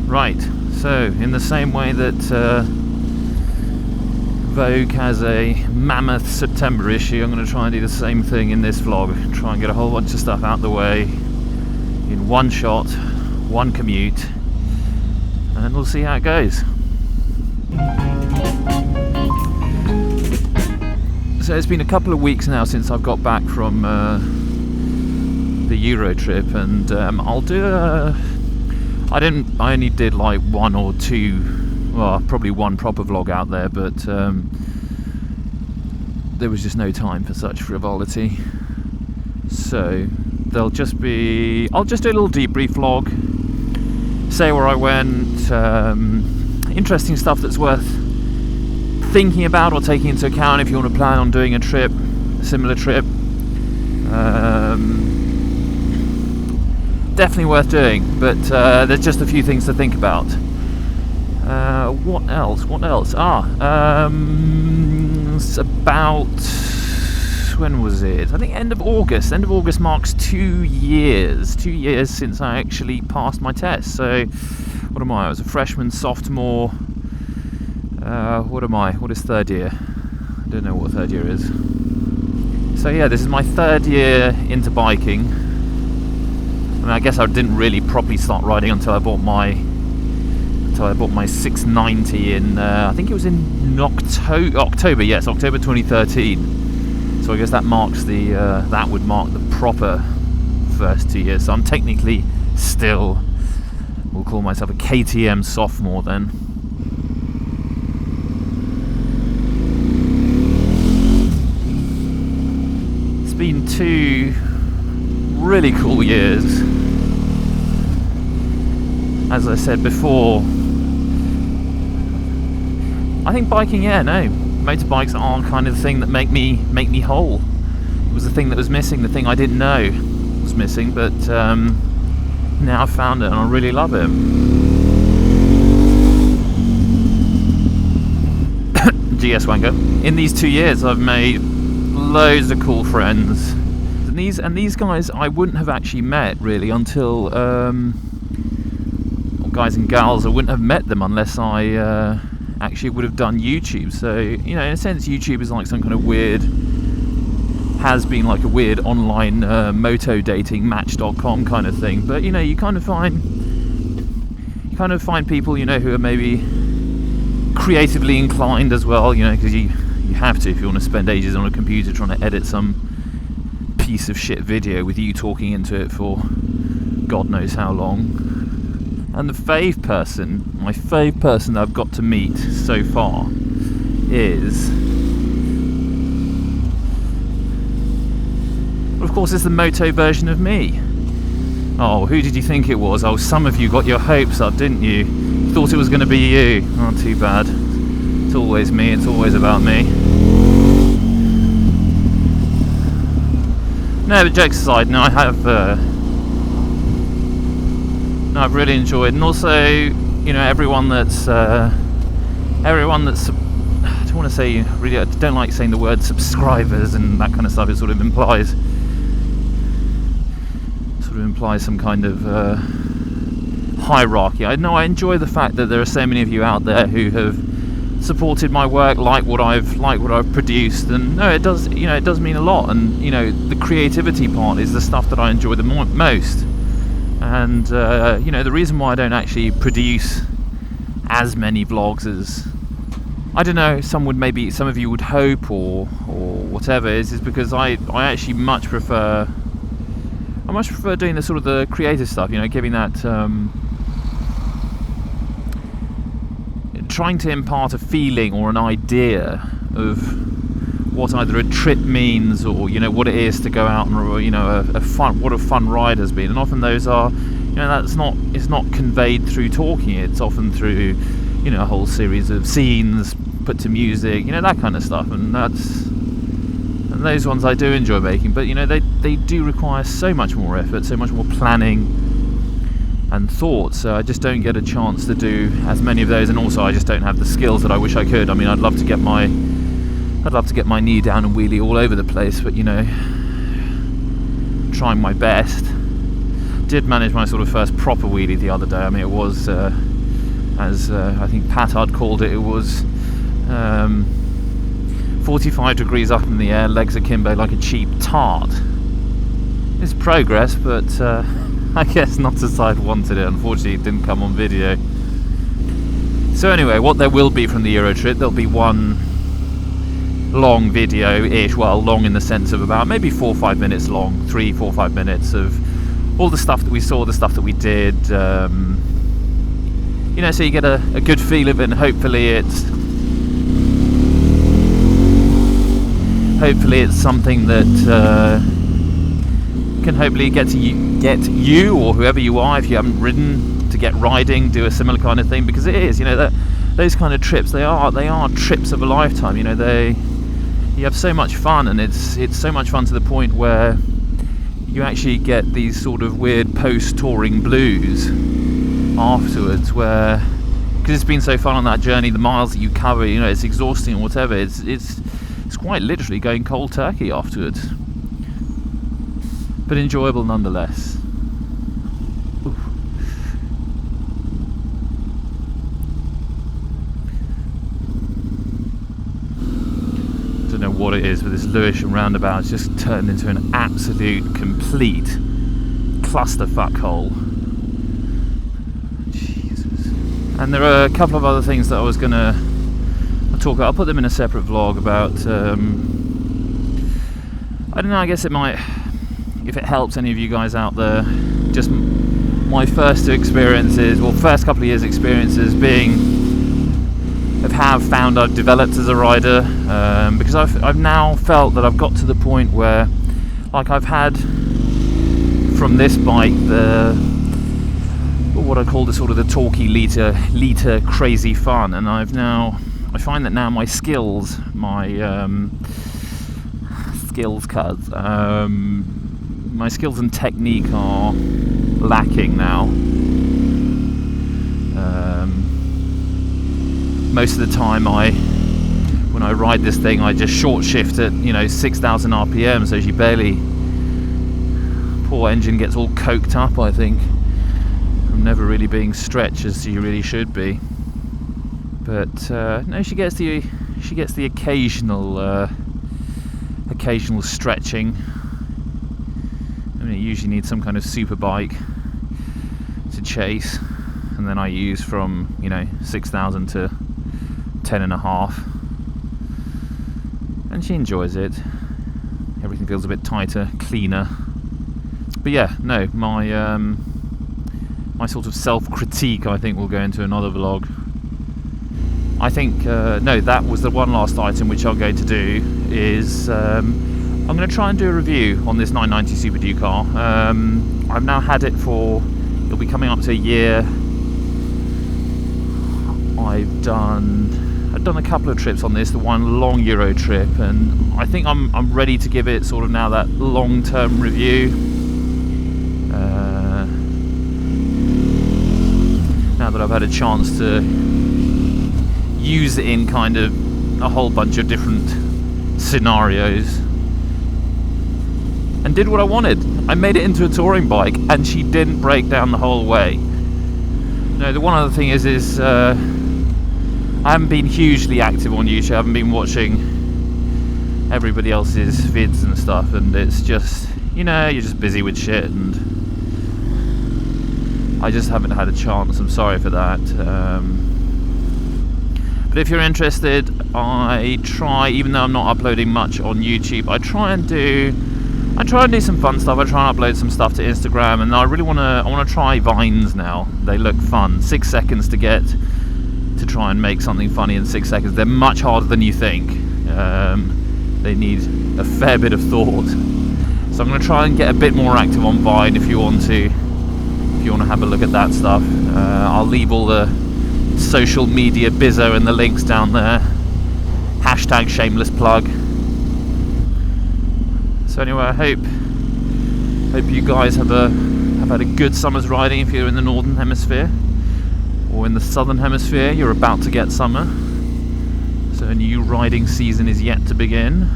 Right, so in the same way that Vogue has a mammoth September issue, I'm going to try and do the same thing in this vlog. Try and get a whole bunch of stuff out the way in one shot, one commute, and we'll see how it goes. So it's been a couple of weeks now since I've got back from the Europtrip, and I'll do I only did like one or two, well, probably one proper vlog out there, but there was just no time for such frivolity. So there'll just be, I'll just do a little debrief vlog, say where I went, interesting stuff that's worth thinking about or taking into account if you want to plan on doing a trip, a similar trip. Definitely worth doing, but there's just a few things to think about. What else? It's about, when was it? I think end of August. End of August marks 2 years. 2 years since I actually passed my test. So, what am I? I was a freshman, sophomore. What am I? What is third year? I don't know what third year is. So yeah, this is my third year into biking. I mean, I guess I didn't really properly start riding until I bought my 690 in I think it was in October. Yes, October 2013. So I guess that marks the that would mark the proper first 2 years. So I'm technically still, we'll call myself a KTM sophomore then. It's been 2 really cool years. As I said before, I think biking, motorbikes are kind of the thing that make me whole. It was the thing that was missing, the thing I didn't know was missing, but now I've found it and I really love it. GS Wanker. In these 2 years I've made loads of cool friends. And these guys I wouldn't have actually met really until guys and gals, I wouldn't have met them unless I actually would have done YouTube. So, you know, in a sense YouTube is like some kind of weird, has been like a weird online moto dating match.com kind of thing. But you know, you kind of find people, you know, who are maybe creatively inclined as well, you know, because you have to if you want to spend ages on a computer trying to edit some piece of shit video with you talking into it for God knows how long. And my fave person that I've got to meet so far is, of course, it's the moto version of me. Oh, who did you think it was? Oh, some of you got your hopes up, didn't you? You thought it was going to be you. Oh, too bad. It's always me, it's always about me. No, but jokes aside, no, I've really enjoyed, and also, you know, everyone that's I don't want to say, really, I don't like saying the word subscribers and that kind of stuff. It sort of implies some kind of hierarchy. I enjoy the fact that there are so many of you out there who have supported my work, like what I've produced, and no, it does mean a lot. And you know, the creativity part is the stuff that I enjoy the most. And you know, the reason why I don't actually produce as many vlogs as, I don't know, some of you would hope or whatever, is because I actually much prefer doing the sort of the creative stuff, you know, giving that trying to impart a feeling or an idea of what either a trip means, or you know, what it is to go out and, you know, what a fun ride has been. And often those are, you know, it's not conveyed through talking, it's often through, you know, a whole series of scenes put to music, you know, that kind of stuff. And those ones I do enjoy making, but you know, they do require so much more effort, so much more planning and thought, so I just don't get a chance to do as many of those. And also I just don't have the skills that I wish I could. I mean, I'd love to get my knee down and wheelie all over the place, but you know, trying my best. Did manage my sort of first proper wheelie the other day. I mean, it was as I think Patard called it. It was 45 degrees up in the air, legs akimbo like a cheap tart. It's progress, but I guess not as I'd wanted it. Unfortunately, it didn't come on video. So anyway, what there will be from the Europtrip, there'll be one long video-ish, well, long in the sense of about maybe 4 or 5 minutes long, 3, 4, 5 minutes of all the stuff that we saw, the stuff that we did, you know, so you get a good feel of it, and hopefully it's something that can hopefully get you or whoever you are, if you haven't ridden, to get riding, do a similar kind of thing, because it is, you know, that those kind of trips, they are trips of a lifetime. You know, you have so much fun, and it's so much fun to the point where you actually get these sort of weird post-touring blues afterwards, where, because it's been so fun on that journey, the miles that you cover, you know, it's exhausting or whatever, it's quite literally going cold turkey afterwards, but enjoyable nonetheless. I don't know what it is, but this Lewisham roundabout has just turned into an absolute complete clusterfuck hole. Jesus. And there are a couple of other things that I was going to talk about. I'll put them in a separate vlog about, I don't know, I guess it might, if it helps any of you guys out there, just my first two experiences, well, first couple of years experiences of how I've found I've developed as a rider, because I've now felt that I've got to the point where, like, I've had from this bike what I call the sort of the talky liter crazy fun, and I find that now my skills and technique are lacking now. Most of the time when I ride this thing, I just short shift at, you know, 6,000 RPM, so she barely, poor engine gets all coked up, I think, from never really being stretched as she really should be. But no, she gets the occasional stretching. I mean, it usually needs some kind of super bike to chase, and then I use from, you know, 6,000 to 10.5, and she enjoys it. Everything feels a bit tighter, cleaner. But yeah, no, my sort of self-critique, I think, will go into another vlog. I think, no, that was the one last item which I'm going to do, is I'm going to try and do a review on this 990 Superduke car. I've now had it for, it'll be coming up to a year. I've done a couple of trips on this, the one long Europtrip, and I think I'm ready to give it sort of now that long-term review. Now that I've had a chance to use it in kind of a whole bunch of different scenarios, and did what I wanted. I made it into a touring bike, and she didn't break down the whole way. No, the one other thing is I haven't been hugely active on YouTube. I haven't been watching everybody else's vids and stuff, and it's just, you know, you're just busy with shit, and I just haven't had a chance. I'm sorry for that. But if you're interested, I try, even though I'm not uploading much on YouTube, I try and do some fun stuff. I try and upload some stuff to Instagram, and I really want to try Vines now. They look fun. 6 seconds to try and make something funny in 6 seconds. They're much harder than you think. They need a fair bit of thought. So I'm going to try and get a bit more active on Vine if you want to have a look at that stuff. I'll leave all the social media bizzo and the links down there. Hashtag shameless plug. So anyway, I hope you guys have had a good summer's riding if you're in the northern hemisphere, or in the southern hemisphere you're about to get summer, so a new riding season is yet to begin.